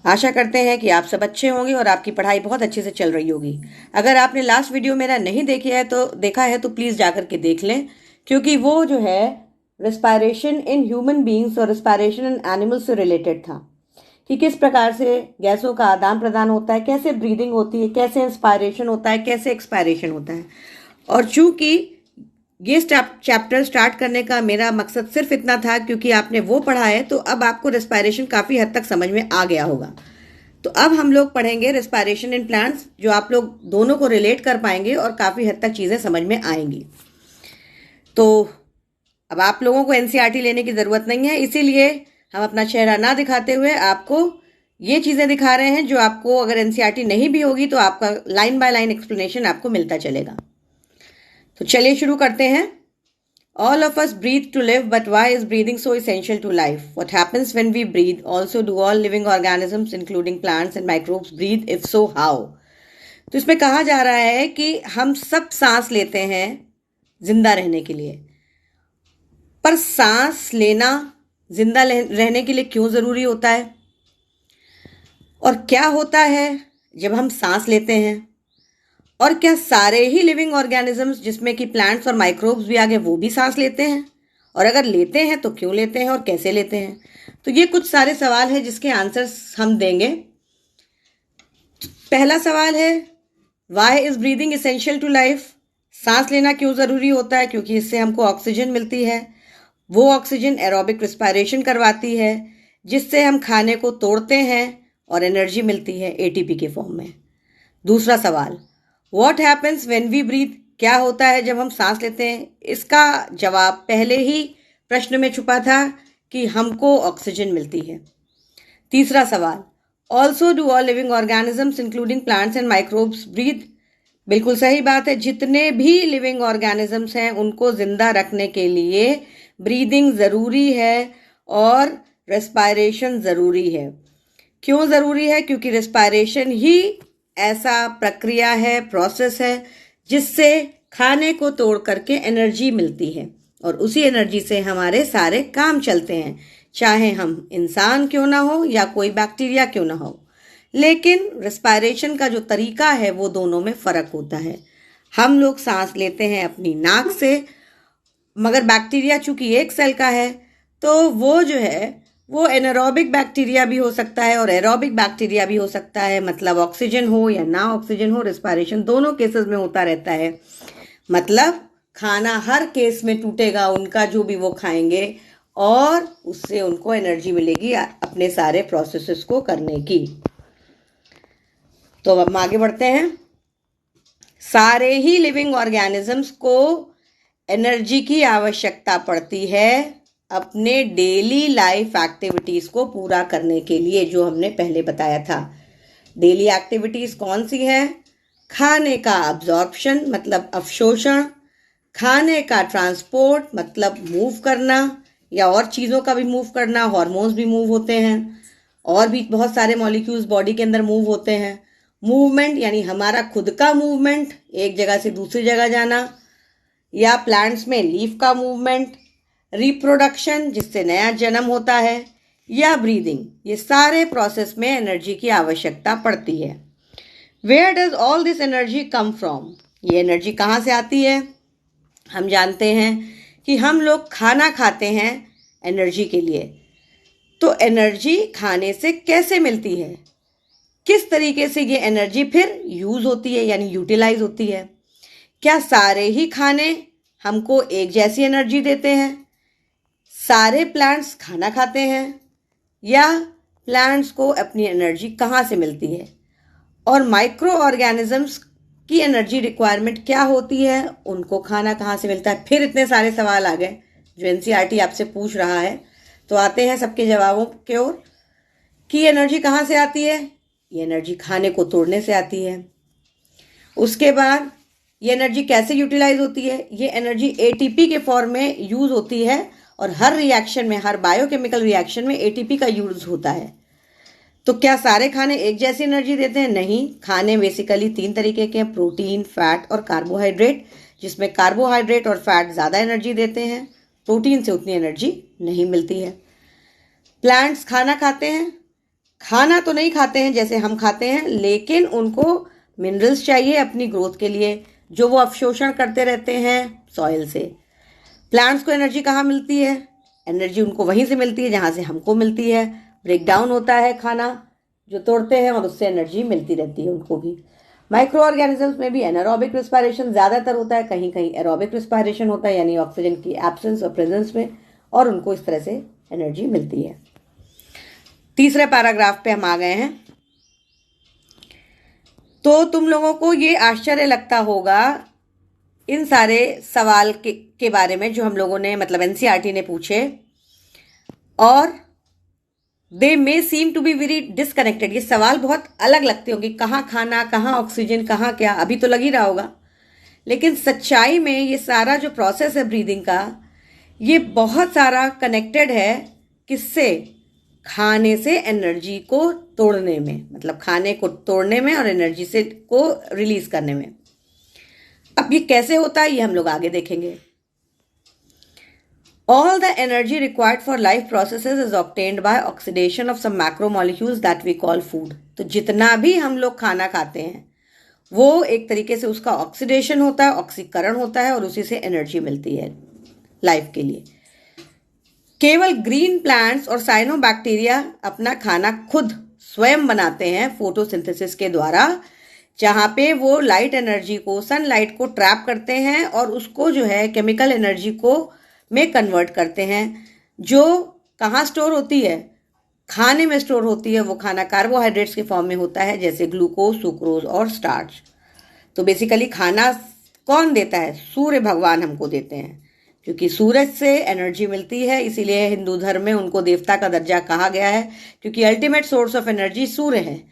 आशा करते हैं कि आप सब अच्छे होंगे और आपकी पढ़ाई बहुत अच्छे से चल रही होगी। अगर आपने लास्ट वीडियो मेरा नहीं देखा है तो प्लीज़ जाकर के देख लें, क्योंकि वो जो है रेस्पायरेशन इन ह्यूमन बींग्स और रेस्पायरेशन इन एनिमल्स से रिलेटेड था कि किस प्रकार से गैसों का आदान प्रदान होता है, कैसे ब्रीदिंग होती है, कैसे इंस्पायरेशन होता है, कैसे एक्सपायरेशन होता है। और चूंकि ये चैप्टर स्टार्ट करने का मेरा मकसद सिर्फ इतना था क्योंकि आपने वो पढ़ा है, तो अब आपको रेस्पायरेशन काफ़ी हद तक समझ में आ गया होगा। तो अब हम लोग पढ़ेंगे रेस्पायरेशन इन प्लांट्स, जो आप लोग दोनों को रिलेट कर पाएंगे और काफ़ी हद तक चीज़ें समझ में आएंगी। तो अब आप लोगों को एनसीईआरटी लेने की ज़रूरत नहीं है, इसीलिए हम अपना चेहरा ना दिखाते हुए आपको ये चीज़ें दिखा रहे हैं जो आपको अगर एनसीईआरटी नहीं भी होगी तो आपका लाइन बाय लाइन एक्सप्लेनेशन आपको मिलता चलेगा। तो चलिए शुरू करते हैं। All of us breathe to live, but why is breathing so essential to life? What happens when we breathe? Also, do all living organisms, including plants and microbes, breathe? If so, how? तो इसमें कहा जा रहा है कि हम सब सांस लेते हैं जिंदा रहने के लिए, पर सांस लेना जिंदा रहने के लिए क्यों जरूरी होता है, और क्या होता है जब हम सांस लेते हैं, और क्या सारे ही लिविंग ऑर्गेनिजम्स जिसमें कि प्लांट्स और माइक्रोब्स भी आ गए वो भी सांस लेते हैं, और अगर लेते हैं तो क्यों लेते हैं और कैसे लेते हैं। तो ये कुछ सारे सवाल हैं जिसके आंसर्स हम देंगे। पहला सवाल है, why is breathing essential to life? सांस लेना क्यों ज़रूरी होता है? क्योंकि इससे हमको ऑक्सीजन मिलती है। वो ऑक्सीजन एरोबिक रिस्पायरेशन करवाती है, जिससे हम खाने को तोड़ते हैं और एनर्जी मिलती है एटीपी के फॉर्म में। दूसरा सवाल, What happens when we breathe? क्या होता है जब हम सांस लेते हैं? इसका जवाब पहले ही प्रश्न में छुपा था कि हमको ऑक्सीजन मिलती है। तीसरा सवाल, Also do all living organisms including plants and microbes breathe? बिल्कुल सही बात है, जितने भी लिविंग ऑर्गेनिजम्स हैं उनको जिंदा रखने के लिए ब्रीदिंग ज़रूरी है और रेस्पायरेशन ज़रूरी है। क्यों ज़रूरी है? क्योंकि रेस्पायरेशन ही ऐसा प्रक्रिया है, प्रोसेस है, जिससे खाने को तोड़ करके एनर्जी मिलती है और उसी एनर्जी से हमारे सारे काम चलते हैं, चाहे हम इंसान क्यों ना हो या कोई बैक्टीरिया क्यों ना हो। लेकिन रेस्पायरेशन का जो तरीका है वो दोनों में फ़र्क होता है। हम लोग सांस लेते हैं अपनी नाक से, मगर बैक्टीरिया चूंकि एक सेल का है तो वो जो है वो एनारोबिक बैक्टीरिया भी हो सकता है और एरोबिक बैक्टीरिया भी हो सकता है। मतलब ऑक्सीजन हो या ना ऑक्सीजन हो, रेस्पायरेशन दोनों केसेस में होता रहता है। मतलब खाना हर केस में टूटेगा उनका जो भी वो खाएंगे, और उससे उनको एनर्जी मिलेगी अपने सारे प्रोसेसेस को करने की। तो अब हम आगे बढ़ते हैं। सारे ही लिविंग ऑर्गेनिजम्स को एनर्जी की आवश्यकता पड़ती है अपने डेली लाइफ एक्टिविटीज़ को पूरा करने के लिए, जो हमने पहले बताया था। डेली एक्टिविटीज़ कौन सी हैं? खाने का अब्जॉर्प्शन मतलब अवशोषण, खाने का ट्रांसपोर्ट मतलब मूव करना या और चीज़ों का भी मूव करना, हार्मोन्स भी मूव होते हैं और भी बहुत सारे मॉलिक्यूल्स बॉडी के अंदर मूव होते हैं। मूवमेंट यानी हमारा खुद का मूवमेंट, एक जगह से दूसरी जगह जाना, या प्लांट्स में लीफ का मूवमेंट, रिप्रोडक्शन जिससे नया जन्म होता है, या ब्रीदिंग। ये सारे प्रोसेस में एनर्जी की आवश्यकता पड़ती है। Where does all this energy come from? ये एनर्जी कहाँ से आती है? हम जानते हैं कि हम लोग खाना खाते हैं एनर्जी के लिए, तो एनर्जी खाने से कैसे मिलती है? किस तरीके से ये एनर्जी फिर यूज होती है यानी यूटिलाइज होती है? क्या सारे ही खाने हमको एक जैसी एनर्जी देते हैं? सारे प्लांट्स खाना खाते हैं, या प्लांट्स को अपनी एनर्जी कहाँ से मिलती है? और माइक्रो ऑर्गेनिजम्स की एनर्जी रिक्वायरमेंट क्या होती है? उनको खाना कहाँ से मिलता है? फिर इतने सारे सवाल आ गए जो एनसीईआरटी आपसे पूछ रहा है। तो आते हैं सबके जवाबों की ओर कि एनर्जी कहाँ से आती है। ये एनर्जी खाने को तोड़ने से आती है। उसके बाद ये एनर्जी कैसे यूटिलाइज होती है? ये एनर्जी एटीपी के फॉर्म में यूज होती है और हर रिएक्शन में, हर बायोकेमिकल रिएक्शन में एटीपी का यूज होता है। तो क्या सारे खाने एक जैसी एनर्जी देते हैं? नहीं। खाने बेसिकली 3 तरीके के हैं, प्रोटीन, फैट और कार्बोहाइड्रेट, जिसमें कार्बोहाइड्रेट और फैट ज़्यादा एनर्जी देते हैं, प्रोटीन से उतनी एनर्जी नहीं मिलती है। प्लांट्स खाना खाते हैं खाना तो नहीं खाते हैं जैसे हम खाते हैं, लेकिन उनको मिनरल्स चाहिए अपनी ग्रोथ के लिए, जो वो अवशोषण करते रहते हैं सॉइल से। प्लांट्स को एनर्जी कहाँ मिलती है? एनर्जी उनको वहीं से मिलती है जहाँ से हमको मिलती है। ब्रेक डाउन होता है खाना जो तोड़ते हैं और उससे एनर्जी मिलती रहती है उनको भी। माइक्रो ऑर्गेनिजम्स में भी एनारोबिक रिस्पायरेशन ज़्यादातर होता है, कहीं कहीं एरोबिक रिस्पायरेशन होता है, यानी ऑक्सीजन की एब्सेंस और प्रेजेंस में, और उनको इस तरह से एनर्जी मिलती है। तीसरे पैराग्राफ पे हम आ गए हैं। तो तुम लोगों को ये आश्चर्य लगता होगा इन सारे सवाल के बारे में जो हम लोगों ने मतलब एनसीईआरटी ने पूछे, और they may seem to be very disconnected. ये सवाल बहुत अलग लगते होंगे, कहाँ खाना, कहाँ ऑक्सीजन, कहाँ क्या, अभी तो लग ही रहा होगा। लेकिन सच्चाई में ये सारा जो प्रोसेस है ब्रीदिंग का, ये बहुत सारा कनेक्टेड है। किससे? खाने से एनर्जी को तोड़ने में, मतलब खाने को तोड़ने में और एनर्जी से को रिलीज करने में। अब ये कैसे होता है ये हम लोग आगे देखेंगे। All the energy required for life processes is obtained by oxidation of some macromolecules that we call food. तो जितना भी हम लोग खाना खाते हैं वो एक तरीके से उसका ऑक्सीडेशन होता है, ऑक्सीकरण होता है, और उसी से एनर्जी मिलती है लाइफ के लिए। केवल ग्रीन प्लांट्स और साइनोबैक्टीरिया अपना खाना खुद स्वयं बनाते हैं फोटोसिंथेसिस के द्वारा, जहाँ पे वो लाइट एनर्जी को, सनलाइट को ट्रैप करते हैं और उसको जो है केमिकल एनर्जी को में कन्वर्ट करते हैं, जो कहाँ स्टोर होती है? खाने में स्टोर होती है। वो खाना कार्बोहाइड्रेट्स के फॉर्म में होता है, जैसे ग्लूकोज, सुक्रोज और स्टार्च। तो बेसिकली खाना कौन देता है? सूर्य भगवान हमको देते हैं, क्योंकि सूरज से एनर्जी मिलती है, इसीलिए हिंदू धर्म में उनको देवता का दर्जा कहा गया है, क्योंकि अल्टीमेट सोर्स ऑफ एनर्जी सूर्य है।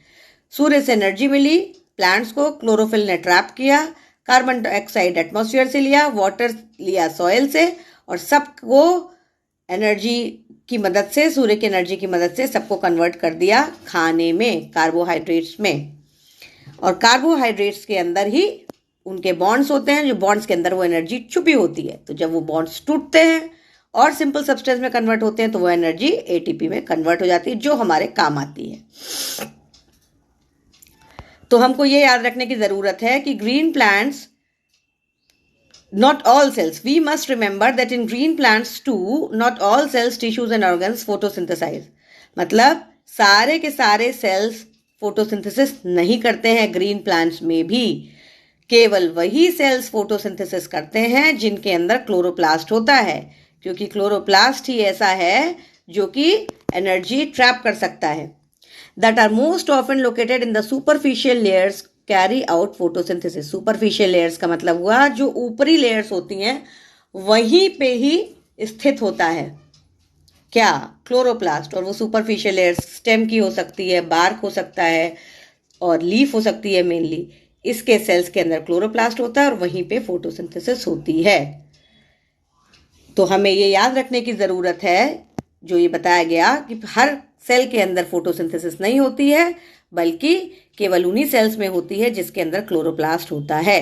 सूर्य से एनर्जी मिली, प्लांट्स को क्लोरोफिल ने ट्रैप किया, कार्बन डाइऑक्साइड एटमॉस्फेयर से लिया, वाटर लिया सॉइल से, और सबको एनर्जी की मदद से, सूर्य की एनर्जी की मदद से सबको कन्वर्ट कर दिया खाने में, कार्बोहाइड्रेट्स में। और कार्बोहाइड्रेट्स के अंदर ही उनके बॉन्ड्स होते हैं, जो बॉन्ड्स के अंदर वो एनर्जी छुपी होती है। तो जब वो बॉन्ड्स टूटते हैं और सिंपल सब्सटेंस में कन्वर्ट होते हैं तो वो एनर्जी एटीपी में कन्वर्ट हो जाती है, जो हमारे काम आती है। तो हमको ये याद रखने की जरूरत है कि green plants, not all cells, we must remember that in green plants too, not all cells, tissues and organs photosynthesize. मतलब सारे के सारे सेल्स फोटोसिंथेसिस नहीं करते हैं ग्रीन प्लांट्स में भी। केवल वही सेल्स फोटोसिंथेसिस करते हैं जिनके अंदर क्लोरोप्लास्ट होता है, क्योंकि क्लोरोप्लास्ट ही ऐसा है जो कि एनर्जी ट्रैप कर सकता है। That are most often located in the superficial layers carry out photosynthesis. Superficial layers का मतलब हुआ जो ऊपरी लेयर्स होती हैं वहीं पे ही स्थित होता है क्या? क्लोरोप्लास्ट। और वो सुपरफिशियल लेयर्स स्टेम की हो सकती है, बार्क हो सकता है, और लीफ हो सकती है मेनली। इसके सेल्स के अंदर क्लोरोप्लास्ट होता है और वहीं पे फोटोसिंथेसिस होती है। तो हमें ये याद रखने की ज़रूरत है, जो ये बताया गया कि हर सेल के अंदर फोटोसिंथेसिस नहीं होती है, बल्कि केवल उन्हीं सेल्स में होती है जिसके अंदर क्लोरोप्लास्ट होता है।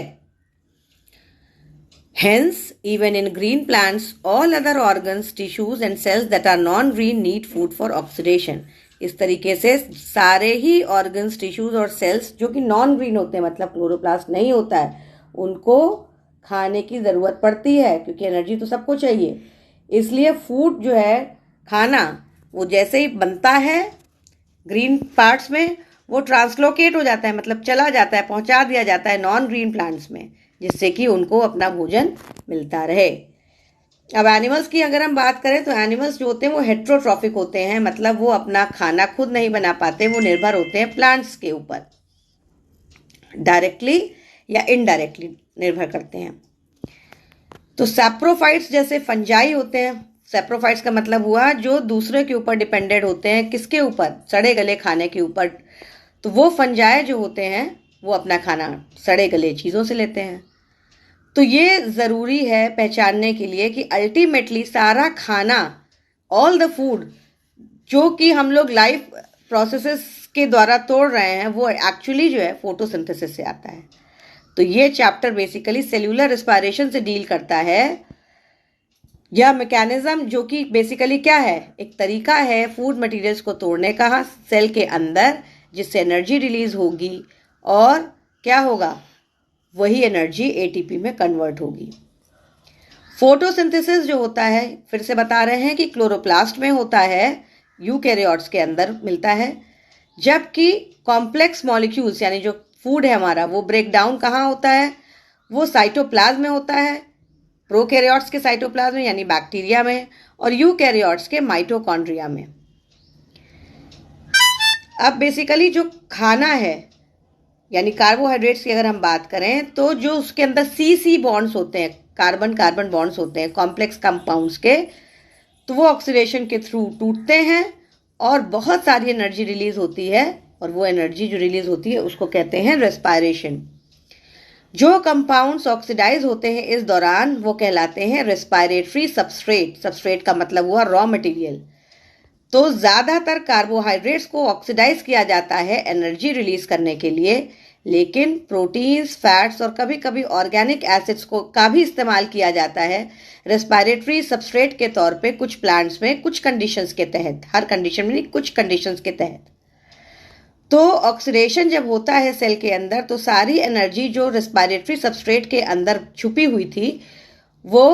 Hence, even in green plants, all other organs, tissues and cells that are non-green need food for oxidation. इस तरीके से सारे ही ऑर्गन्स, टिश्यूज और सेल्स जो कि नॉन ग्रीन होते हैं, मतलब क्लोरोप्लास्ट नहीं होता है, उनको खाने की ज़रूरत पड़ती है, क्योंकि एनर्जी तो सबको चाहिए। इसलिए फूड जो है, खाना, वो जैसे ही बनता है ग्रीन पार्ट्स में, वो ट्रांसलोकेट हो जाता है, मतलब चला जाता है, पहुंचा दिया जाता है नॉन ग्रीन प्लांट्स में, जिससे कि उनको अपना भोजन मिलता रहे। अब एनिमल्स की अगर हम बात करें तो एनिमल्स जो होते हैं वो हेट्रोट्रॉफिक होते हैं, मतलब वो अपना खाना खुद नहीं बना पाते, वो निर्भर होते हैं प्लांट्स के ऊपर, डायरेक्टली या इनडायरेक्टली निर्भर करते हैं। तो सैप्रोफाइट्स जैसे फंजाई होते हैं। सैप्रोफाइट्स का मतलब हुआ जो दूसरे के ऊपर डिपेंडेंट होते हैं, किसके ऊपर? सड़े गले खाने के ऊपर। तो वो फंजाई जो होते हैं वो अपना खाना सड़े गले चीज़ों से लेते हैं। तो ये ज़रूरी है पहचानने के लिए कि अल्टीमेटली सारा खाना, ऑल द फूड जो कि हम लोग लाइफ प्रोसेसेस के द्वारा तोड़ रहे हैं, वो एक्चुअली जो है फोटोसिंथेसिस से आता है। तो ये चैप्टर बेसिकली सेल्यूलर रेस्पिरेशन से डील करता है, यह मैकेनिज्म जो कि बेसिकली क्या है, एक तरीका है फूड मटेरियल्स को तोड़ने का सेल के अंदर, जिससे एनर्जी रिलीज होगी और क्या होगा, वही एनर्जी एटीपी में कन्वर्ट होगी। फोटोसिंथेसिस जो होता है, फिर से बता रहे हैं कि क्लोरोप्लास्ट में होता है, यूकैरियोट्स के अंदर मिलता है, जबकि कॉम्प्लेक्स मॉलिक्यूल्स यानी जो फूड है हमारा, वो ब्रेक डाउन कहाँ होता है, वो साइटोप्लाज्म में होता है, प्रोकैरियोट्स के साइटोप्लाज्म में यानी बैक्टीरिया में, और यूकैरियोट्स के माइटोकॉन्ड्रिया में। अब बेसिकली जो खाना है यानी कार्बोहाइड्रेट्स की अगर हम बात करें, तो जो उसके अंदर सी सी बॉन्ड्स होते हैं, कार्बन कार्बन बॉन्ड्स होते हैं कॉम्प्लेक्स कंपाउंड्स के, तो वो ऑक्सीडेशन के थ्रू टूटते हैं और बहुत सारी एनर्जी रिलीज होती है, और वो एनर्जी जो रिलीज होती है उसको कहते हैं रेस्पायरेशन। जो कंपाउंड्स ऑक्सीडाइज होते हैं इस दौरान वो कहलाते हैं रेस्पायरेटरी सबस्ट्रेट। सबस्ट्रेट का मतलब हुआ रॉ मटेरियल। तो ज़्यादातर कार्बोहाइड्रेट्स को ऑक्सीडाइज किया जाता है एनर्जी रिलीज करने के लिए, लेकिन प्रोटीन्स, फैट्स और कभी कभी ऑर्गेनिक एसिड्स को का भी इस्तेमाल किया जाता है रेस्पायरेटरी सबस्ट्रेट के तौर पे कुछ प्लांट्स में, कुछ कंडीशंस के तहत, हर कंडीशन में नहीं, कुछ कंडीशंस के तहत। तो ऑक्सीडेशन जब होता है सेल के अंदर, तो सारी एनर्जी जो रेस्पायरेटरी सबस्ट्रेट के अंदर छुपी हुई थी वो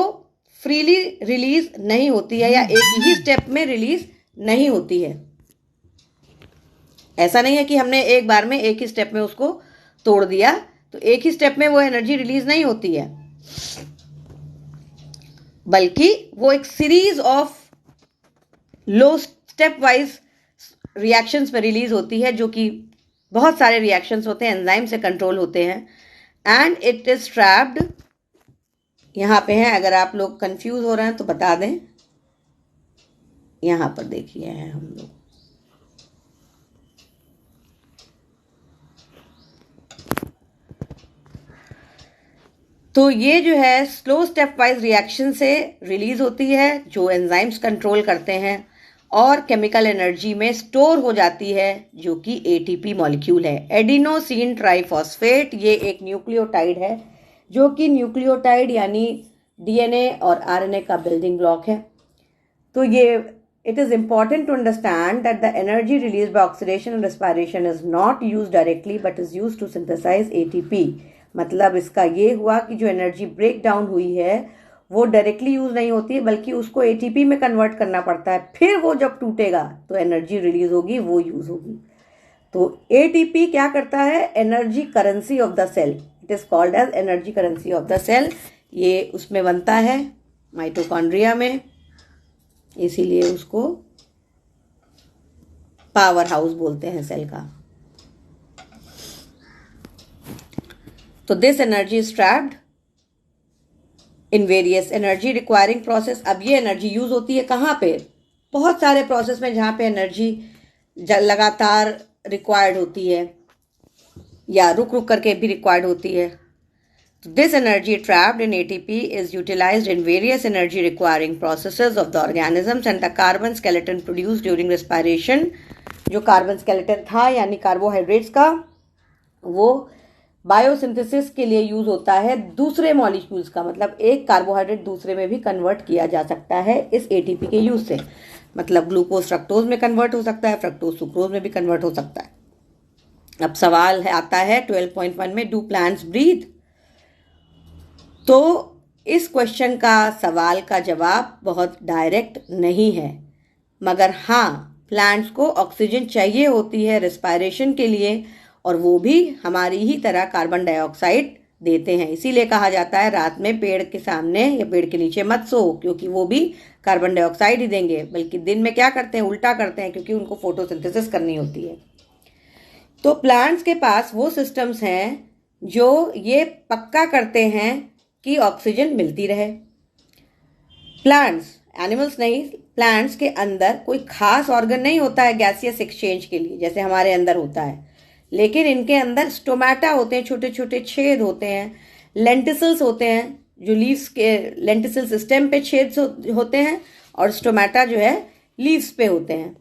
फ्रीली रिलीज नहीं होती है, या एक ही स्टेप में रिलीज नहीं होती है। ऐसा नहीं है कि हमने एक बार में एक ही स्टेप में उसको तोड़ दिया, तो एक ही स्टेप में वो एनर्जी रिलीज नहीं होती है, बल्कि वो एक series of low step wise reactions में रिलीज होती है, जो कि बहुत सारे रिएक्शंस होते हैं, एंजाइम से कंट्रोल होते हैं, एंड इट इज ट्रैप्ड। यहां पे है, अगर आप लोग कंफ्यूज हो रहे हैं तो बता दें, यहां पर देखिए हैं हम लोग। तो ये जो है स्लो स्टेप वाइज रिएक्शन से रिलीज होती है, जो एंजाइम्स कंट्रोल करते हैं, और केमिकल एनर्जी में स्टोर हो जाती है, जो कि एटीपी मॉलिक्यूल है, एडिनोसिन ट्राइफॉस्फेट। ये एक न्यूक्लियोटाइड है, जो कि न्यूक्लियोटाइड यानी डीएनए और आरएनए का बिल्डिंग ब्लॉक है। तो ये it is important to understand that the energy released by oxidation and respiration is not used directly but is used to synthesize ATP। मतलब इसका ये हुआ कि जो एनर्जी ब्रेक डाउन हुई है वो डायरेक्टली यूज नहीं होती है, बल्कि उसको एटीपी में कन्वर्ट करना पड़ता है, फिर वो जब टूटेगा तो एनर्जी रिलीज होगी, वो यूज होगी। तो एटीपी क्या करता है, energy currency of the cell, it is called as energy currency of the cell. ये उसमें बनता है माइटोकॉन्ड्रिया में, इसीलिए उसको पावर हाउस बोलते हैं सेल का। तो this energy is trapped in various energy requiring process. अब ये एनर्जी यूज होती है कहाँ पे, बहुत सारे प्रोसेस में जहाँ पे एनर्जी लगातार रिक्वायर्ड होती है या रुक रुक करके भी रिक्वायर्ड होती है। This energy trapped in ATP is utilized in various energy requiring processes of the organisms and the carbon skeleton produced during respiration। जो कार्बन स्केलेटन था यानी कार्बोहाइड्रेट्स का, वो बायोसिंथेसिस के लिए यूज होता है दूसरे मॉलिक्यूल्स का, मतलब एक कार्बोहाइड्रेट दूसरे में भी कन्वर्ट किया जा सकता है इस एटीपी के यूज से। मतलब ग्लूकोज फ्रक्टोज में कन्वर्ट हो सकता है, फ्रक्टोज सुक्रोज में भी कन्वर्ट हो सकता है। अब सवाल आता है 12.1 में, डू प्लांट्स ब्रीथ। तो इस क्वेश्चन का सवाल का जवाब बहुत डायरेक्ट नहीं है, मगर हाँ, प्लांट्स को ऑक्सीजन चाहिए होती है रेस्पायरेशन के लिए, और वो भी हमारी ही तरह कार्बन डाइऑक्साइड देते हैं। इसीलिए कहा जाता है रात में पेड़ के सामने या पेड़ के नीचे मत सो, क्योंकि वो भी कार्बन डाइऑक्साइड ही देंगे, बल्कि दिन में क्या करते हैं, उल्टा करते हैं, क्योंकि उनको फोटोसिंथेसिस करनी होती है। तो प्लांट्स के पास वो सिस्टम्स हैं जो ये पक्का करते हैं कि ऑक्सीजन मिलती रहे। प्लांट्स, एनिमल्स नहीं, प्लांट्स के अंदर कोई खास ऑर्गन नहीं होता है गैसियस एक्सचेंज के लिए, जैसे हमारे अंदर होता है, लेकिन इनके अंदर स्टोमेटा होते हैं, छोटे छोटे छेद होते हैं, लेंटिसल्स होते हैं, जो लीव्स के लेंटिसल्स स्टेम पे छेद होते हैं, और स्टोमेटा जो है लीव्स पे होते हैं।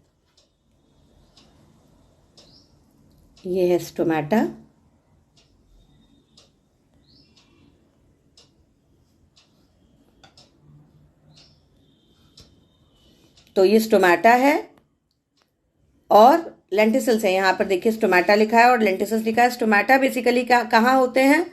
ये है स्टोमेटा। तो ये स्टोमेटा है और लेंटिसल्स है। यहाँ पर देखिए स्टोमेटा लिखा है और लेंटिसल्स लिखा है। स्टोमेटा बेसिकली कहाँ होते हैं?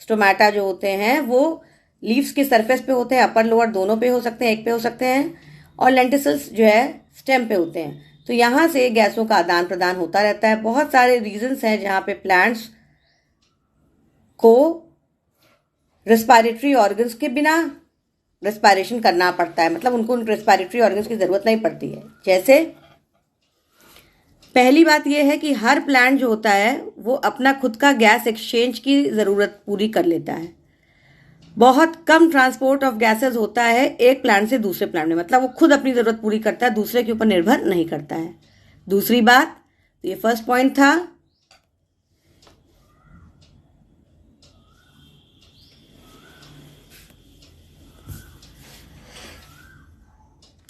स्टोमेटा जो होते हैं वो लीव्स के सरफेस पे होते हैं, अपर लोअर दोनों पे हो सकते हैं, एक पे हो सकते हैं, और लेंटिसल्स जो है स्टेम पे होते हैं। तो यहाँ से गैसों का आदान प्रदान होता रहता है। बहुत सारे रीजंस हैं जहाँ पे प्लांट्स को रेस्पिरेटरी ऑर्गन्स के बिना रेस्पिरेशन करना पड़ता है, मतलब उनको उन रेस्पिरेटरी ऑर्गन्स की जरूरत नहीं पड़ती है। जैसे पहली बात यह है कि हर प्लांट जो होता है वो अपना खुद का गैस एक्सचेंज की जरूरत पूरी कर लेता है। बहुत कम ट्रांसपोर्ट ऑफ गैसेस होता है एक प्लांट से दूसरे प्लांट में, मतलब वो खुद अपनी जरूरत पूरी करता है, दूसरे के ऊपर निर्भर नहीं करता है। दूसरी बात, तो ये फर्स्ट पॉइंट था।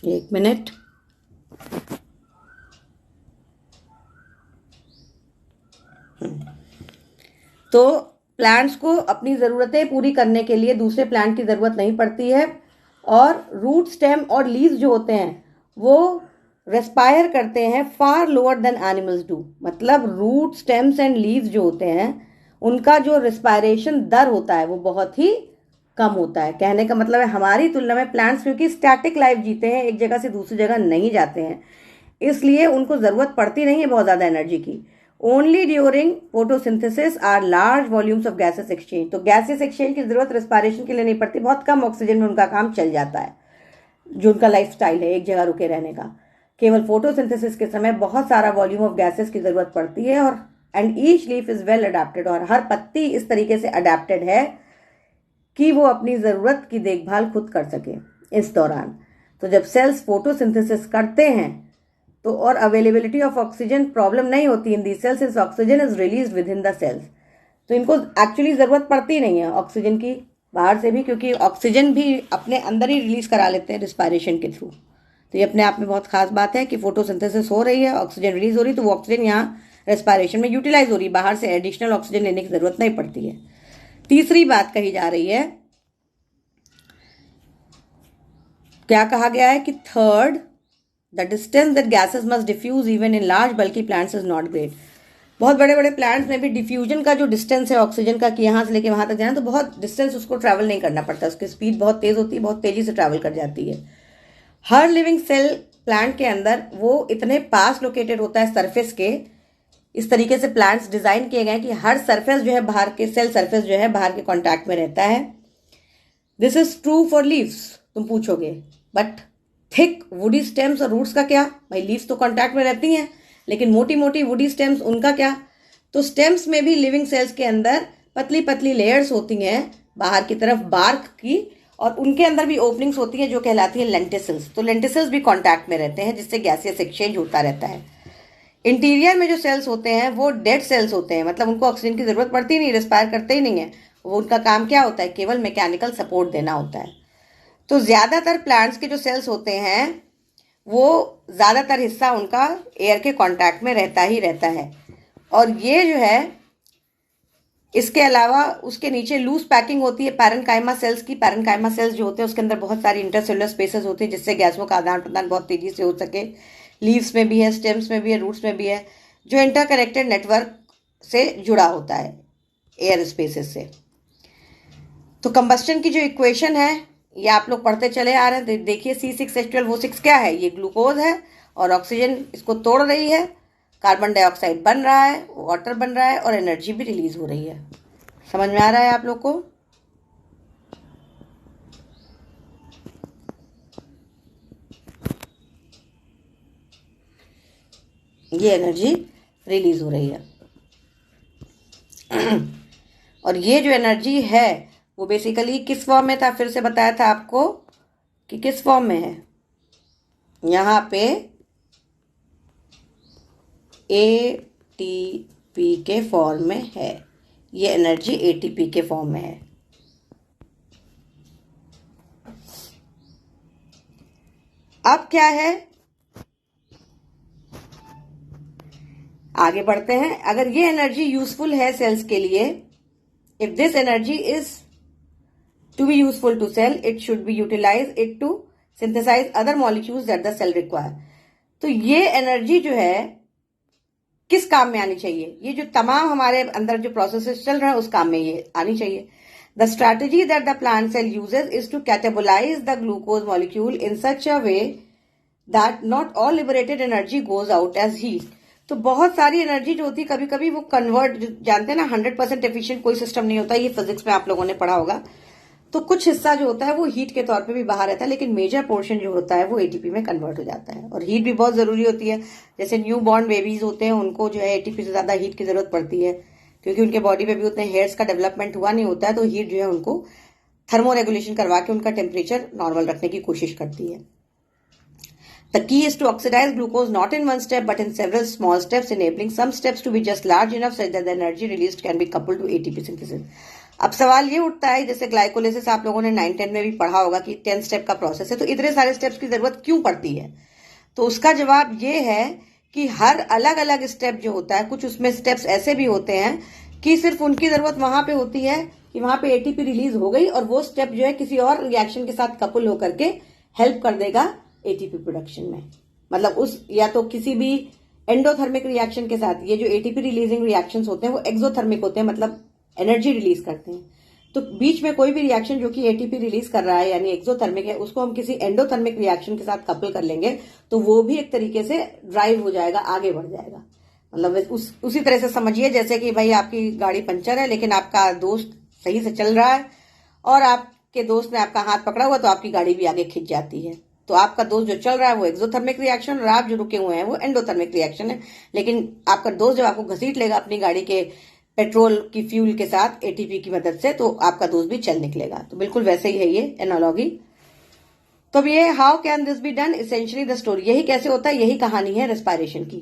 एक मिनट। तो प्लांट्स को अपनी ज़रूरतें पूरी करने के लिए दूसरे प्लांट की ज़रूरत नहीं पड़ती है, और रूट स्टेम और लीव्स जो होते हैं वो रेस्पायर करते हैं फार लोअर देन एनिमल्स डू। मतलब रूट स्टेम्स एंड लीव्स जो होते हैं उनका जो रेस्पायरेशन दर होता है वो बहुत ही कम होता है। कहने का मतलब है हमारी तुलना में प्लांट्स क्योंकि स्टैटिक लाइफ जीते हैं, एक जगह से दूसरी जगह नहीं जाते हैं, इसलिए उनको ज़रूरत पड़ती नहीं है बहुत ज़्यादा एनर्जी की। Only during photosynthesis are large volumes of gases exchange. तो गैसेस एक्सचेंज की जरूरत रेस्पिरेशन के लिए नहीं पड़ती, बहुत कम ऑक्सीजन में उनका काम चल जाता है, जो उनका लाइफ स्टाइल है एक जगह रुके रहने का। केवल फोटोसिंथेसिस के समय बहुत सारा वॉल्यूम ऑफ गैसेस की जरूरत पड़ती है, और and each leaf is well adapted, और हर पत्ती इस तरीके से अडेप्टेड है कि वो अपनी ज़रूरत की देखभाल खुद कर सके इस दौरान। तो जब सेल्स फोटोसिंथेसिस करते हैं तो और अवेलेबिलिटी ऑफ ऑक्सीजन प्रॉब्लम नहीं होती in the cells, since oxygen is release within the cells. तो इनको एक्चुअली ज़रूरत पड़ती नहीं है ऑक्सीजन की बाहर से भी, क्योंकि ऑक्सीजन भी अपने अंदर ही रिलीज करा लेते हैं रिस्पायरेशन के थ्रू। तो ये अपने आप में बहुत खास बात है कि फोटोसिंथेसिस हो रही है, ऑक्सीजन रिलीज हो रही है, तो वो ऑक्सीजन यहाँ रेस्पायरेशन में यूटिलाइज हो रही है, बाहर से एडिशनल ऑक्सीजन लेने की जरूरत नहीं पड़ती है। तीसरी बात कही जा रही है, क्या कहा गया है कि third, the distance that gases must diffuse even in large bulky plants is not great. बहुत बड़े बड़े प्लांट्स में भी डिफ्यूजन का जो डिस्टेंस है ऑक्सीजन का कि यहाँ से लेके वहां तक जाना, तो बहुत डिस्टेंस उसको ट्रैवल नहीं करना पड़ता, उसकी स्पीड बहुत तेज होती है, बहुत तेजी से ट्रैवल कर जाती है। हर लिविंग सेल प्लांट के अंदर वो इतने पास लोकेटेड होता है सरफेस के, इस तरीके से प्लांट्स डिजाइन किए गए कि हर सरफेस जो है बाहर के सेल सरफेस जो है बाहर के कांटेक्ट में रहता है। This is true for leaves. तुम पूछोगे बट थिक वुडी स्टेम्स और रूट्स का क्या? भाई लीव्स तो कांटेक्ट में रहती हैं, लेकिन मोटी मोटी वुडी स्टेम्स उनका क्या? तो स्टेम्स में भी लिविंग सेल्स के अंदर पतली पतली लेयर्स होती हैं बाहर की तरफ बार्क की, और उनके अंदर भी ओपनिंग्स होती हैं जो कहलाती है लेंटिसल्स। तो लेंटिसल्स भी कांटेक्ट में रहते हैं जिससे गैसियस एक्सचेंज होता रहता है। इंटीरियर में जो सेल्स होते हैं वो डेड सेल्स होते हैं, मतलब उनको ऑक्सीजन की जरूरत पड़ती नहीं, रेस्पायर करते ही नहीं है, वो उनका काम क्या होता है? केवल मैकेनिकल सपोर्ट देना होता है। तो ज़्यादातर प्लांट्स के जो सेल्स होते हैं वो ज़्यादातर हिस्सा उनका एयर के कांटेक्ट में रहता ही रहता है, और ये जो है इसके अलावा उसके नीचे लूज पैकिंग होती है पैरेन्काइमा सेल्स की। पैरेन्काइमा सेल्स जो होते हैं उसके अंदर बहुत सारी इंटरसेलुलर स्पेसेस होती हैं जिससे गैसों का आदान प्रदान बहुत तेजी से हो सके। लीव्स में भी है, स्टेम्स में भी है, रूट्स में भी है, जो इंटरकनेक्टेड नेटवर्क से जुड़ा होता है एयर स्पेसेस से। तो कंबस्टन की जो इक्वेशन है ये आप लोग पढ़ते चले आ रहे हैं। देखिए C6H12O6 क्या है? ये ग्लूकोज है और ऑक्सीजन इसको तोड़ रही है, कार्बन डाइऑक्साइड बन रहा है, वाटर बन रहा है, और एनर्जी भी रिलीज हो रही है। समझ में आ रहा है आप लोग को? ये एनर्जी रिलीज हो रही है और ये जो एनर्जी है वो बेसिकली किस फॉर्म में था? फिर से बताया था आपको कि किस फॉर्म में है। यहाँ पे ATP के फॉर्म में है, ये एनर्जी ATP के फॉर्म में है। अब क्या है, आगे बढ़ते हैं। अगर ये एनर्जी यूजफुल है सेल्स के लिए, if this energy is to be useful to cell, it should be utilized it to synthesize other molecules that the cell require. तो ये एनर्जी जो है किस काम में आनी चाहिए? ये जो तमाम हमारे अंदर जो प्रोसेसेस चल रहा है उस काम में ये आनी चाहिए। The strategy that the plant cell uses is to catabolise the glucose molecule in such a way that not all liberated energy goes out as heat. तो बहुत सारी एनर्जी जो होती है कभी कभी वो कन्वर्ट, जानते हैं ना 100% एफिशिएंट कोई सिस्टम नहीं होता, ये फिजिक्स में आप लोगों ने पढ़ा होगा। तो कुछ हिस्सा जो होता है वो हीट के तौर पे भी बाहर रहता है, लेकिन मेजर पोर्शन जो होता है वो एटीपी में कन्वर्ट हो जाता है। और हीट भी बहुत जरूरी होती है। जैसे न्यू बॉर्न बेबीज होते हैं उनको जो है एटीपी से ज्यादा हीट की जरूरत पड़ती है, क्योंकि उनके बॉडी पे भी उतने हेयर्स का डेवलपमेंट हुआ नहीं होता है। तो हीट जो है उनको थर्मो रेगुलेशन करवा के उनका टेम्परेचर नॉर्मल रखने की कोशिश करती है। The key is to oxidize glucose not in one step but in several small steps, enabling some steps to be just large enough such that the energy released can be coupled to ATP synthesis. अब सवाल ये उठता है, जैसे glycolysis आप लोगों ने 9-10 में भी पढ़ा होगा कि 10 स्टेप का प्रोसेस है, तो इतने सारे स्टेप्स की जरूरत क्यों पड़ती है? तो उसका जवाब ये है कि हर अलग अलग स्टेप जो होता है, कुछ उसमें स्टेप्स ऐसे भी होते हैं कि सिर्फ उनकी जरूरत वहां पे होती है कि वहां पे एटीपी रिलीज हो गई और वो स्टेप जो है किसी और रिएक्शन के साथ कपल होकर के हेल्प कर देगा एटीपी प्रोडक्शन में। मतलब उस या तो किसी भी एंडोथर्मिक रिएक्शन के साथ, ये जो एटीपी रिलीजिंग रिएक्शंस होते हैं वो एक्सोथर्मिक होते हैं, मतलब एनर्जी रिलीज करते हैं। तो बीच में कोई भी रिएक्शन जो कि एटीपी रिलीज कर रहा है यानी एक्सोथर्मिक है, उसको हम किसी एंडोथर्मिक रिएक्शन के साथ कपल कर लेंगे तो वो भी एक तरीके से ड्राइव हो जाएगा, आगे बढ़ जाएगा। मतलब उसी तरह से समझिए जैसे कि भाई आपकी गाड़ी पंचर है लेकिन आपका दोस्त सही से चल रहा है और आपके दोस्त ने आपका हाथ पकड़ा हुआ तो आपकी गाड़ी भी आगे खिंच जाती है। तो आपका दोस्त जो चल रहा है वो एक्सोथर्मिक रिएक्शन और आप जो रुके हुए हैं वो एंडोथर्मिक रिएक्शन है। लेकिन आपका दोस्त जब आपको घसीट लेगा अपनी गाड़ी के पेट्रोल की फ्यूल के साथ एटीपी की मदद से, तो आपका दोस्त भी चल निकलेगा। तो बिल्कुल वैसे ही है ये एनालॉगी। तो अब ये how can this be done, essentially the story, यही कैसे होता है, यही कहानी है रेस्पिरेशन की।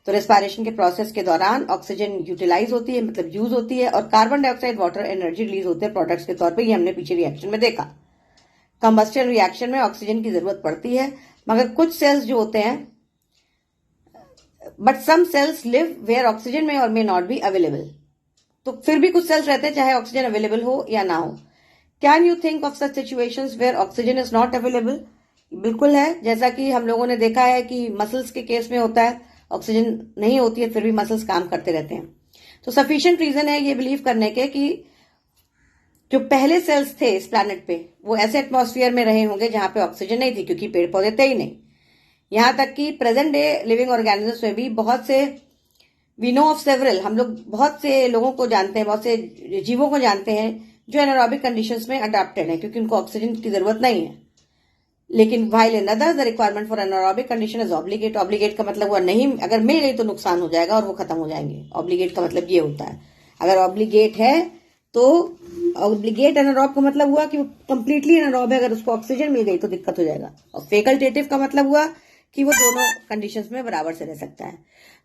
तो रेस्पिरेशन के प्रोसेस के दौरान ऑक्सीजन यूटिलाइज होती है, मतलब यूज होती है, और carbon dioxide water energy release होते हैं प्रोडक्ट्स के तौर पर। ये हमने पीछे रिएक्शन में देखा। कंबस्टन रिएक्शन में ऑक्सीजन की जरूरत पड़ती है, मगर कुछ सेल्स जो होते हैं, but some cells live where oxygen में और मे नॉट बी अवेलेबल। तो फिर भी कुछ सेल्स रहते हैं चाहे ऑक्सीजन अवेलेबल हो या ना हो। Can you think of such situations where oxygen is not available? बिल्कुल है। जैसा कि हम लोगों ने देखा है कि मसल्स के केस में होता है, ऑक्सीजन नहीं होती है फिर भी मसल्स काम करते रहते हैं। तो सफिशिएंट रीजन है ये बिलीव करने के कि जो पहले सेल्स थे इस प्लैनेट पे वो ऐसे एटमॉस्फेयर में रहे होंगे जहां पे ऑक्सीजन नहीं थी, क्योंकि पेड़ पौधे थे ही नहीं। यहां तक कि प्रेजेंट डे लिविंग ऑर्गेनिजम्स में भी बहुत से, वी नो ऑफ सेवरल, हम लोग बहुत से लोगों को जानते हैं, बहुत से जीवों को जानते हैं जो एनारोबिक कंडीशंस में अडेप्टेड है क्योंकि उनको ऑक्सीजन की जरूरत नहीं है। लेकिन while in others the requirement for anaerobic condition is obligate. Obligate का मतलब हुआ नहीं, अगर मिल गई तो नुकसान हो जाएगा और वो खत्म हो जाएंगे। ऑब्लिगेट का मतलब ये होता है, अगर ऑब्लिगेट है तो ऑब्लिगेट एनारोब का मतलब हुआ कि वो कंप्लीटली एनारोब है, अगर उसको ऑक्सीजन मिल गई तो दिक्कत हो जाएगा। और फैकल्टेटिव का मतलब हुआ कि वो दोनों कंडीशंस में बराबर से रह सकता है।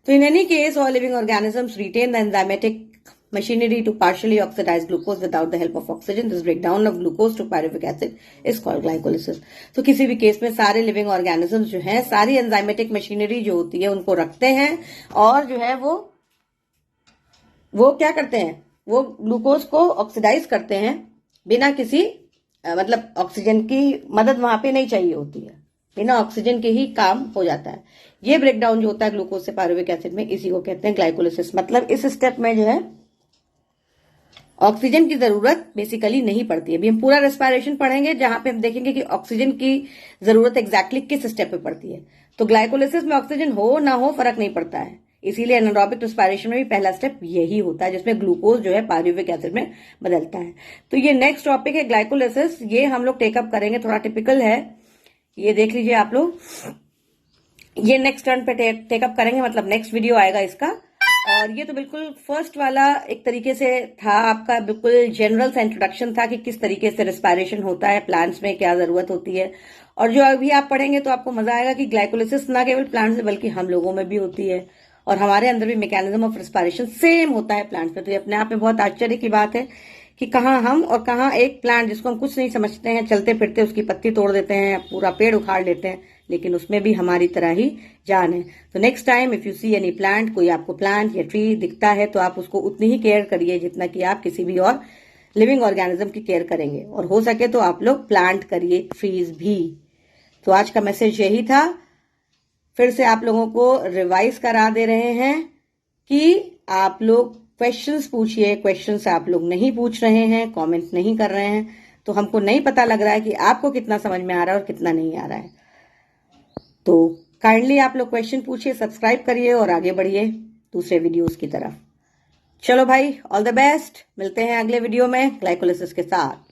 तो in any case all living organisms retain the enzymatic machinery to partially oxidize glucose without the help of oxygen. This breakdown of glucose to pyruvic acid is called glycolysis. तो किसी भी केस में सारे लिविंग ऑर्गेनिजम्स जो हैं सारी enzymatic machinery जो होती है उनको रखते हैं और जो है वो क्या करते हैं, वो ग्लूकोज को ऑक्सीडाइज करते हैं बिना किसी मतलब ऑक्सीजन की मदद वहां पे नहीं चाहिए होती है, बिना ऑक्सीजन के ही काम हो जाता है। ये ब्रेकडाउन जो होता है ग्लूकोज से पायरुविक एसिड में, इसी को कहते हैं ग्लाइकोलिसिस। मतलब इस स्टेप में जो है ऑक्सीजन की जरूरत बेसिकली नहीं पड़ती है। अभी हम पूरा रेस्पिरेशन पढ़ेंगे जहां पे हम देखेंगे कि ऑक्सीजन की जरूरत एग्जैक्टली किस स्टेप पे पड़ती है। तो ग्लाइकोलिसिस में ऑक्सीजन हो ना हो फर्क नहीं पड़ता है, इसीलिए एनारोबिक रेस्पिरेशन में भी पहला स्टेप यही होता है जिसमें ग्लूकोज जो है पायरुविक एसिड में बदलता है। तो ये नेक्स्ट टॉपिक है ग्लाइकोलिसिस, ये हम लोग टेकअप करेंगे, थोड़ा टिपिकल है, ये देख लीजिए आप लोग। ये नेक्स्ट टर्न पे टेकअप करेंगे, मतलब नेक्स्ट वीडियो आएगा इसका। और ये तो बिल्कुल फर्स्ट वाला एक तरीके से था आपका, बिल्कुल जनरल सा इंट्रोडक्शन था कि किस तरीके से रेस्पिरेशन होता है, प्लांट्स में क्या जरूरत होती है। और जो अभी आप पढ़ेंगे तो आपको मजा आएगा कि ग्लाइकोलिसिस ना केवल प्लांट्स में बल्कि हम लोगों में भी होती है और हमारे अंदर भी मैकेनिज्म ऑफ रेस्पिरेशन सेम होता है प्लांट्स में। तो ये अपने आप में बहुत आश्चर्य की बात है कि कहाँ हम और कहाँ एक प्लांट जिसको हम कुछ नहीं समझते हैं, चलते फिरते उसकी पत्ती तोड़ देते हैं, पूरा पेड़ उखाड़ लेते हैं, लेकिन उसमें भी हमारी तरह ही जान है। तो next time if you see any plant, कोई आपको प्लांट या ट्री दिखता है तो आप उसको उतनी ही केयर करिए जितना कि आप किसी भी और लिविंग ऑर्गेनिज्म की केयर करेंगे। और हो सके तो आप लोग प्लांट करिए ट्रीज भी। तो आज का मैसेज यही था। फिर से आप लोगों को रिवाइज करा दे रहे हैं कि आप लोग क्वेश्चंस पूछिए। क्वेश्चंस आप लोग नहीं पूछ रहे हैं, कमेंट नहीं कर रहे हैं, तो हमको नहीं पता लग रहा है कि आपको कितना समझ में आ रहा है और कितना नहीं आ रहा है। तो काइंडली आप लोग क्वेश्चन पूछिए, सब्सक्राइब करिए और आगे बढ़िए दूसरे वीडियोस की तरफ। चलो भाई, ऑल द बेस्ट। मिलते हैं अगले वीडियो में ग्लाइकोलिसिस के साथ।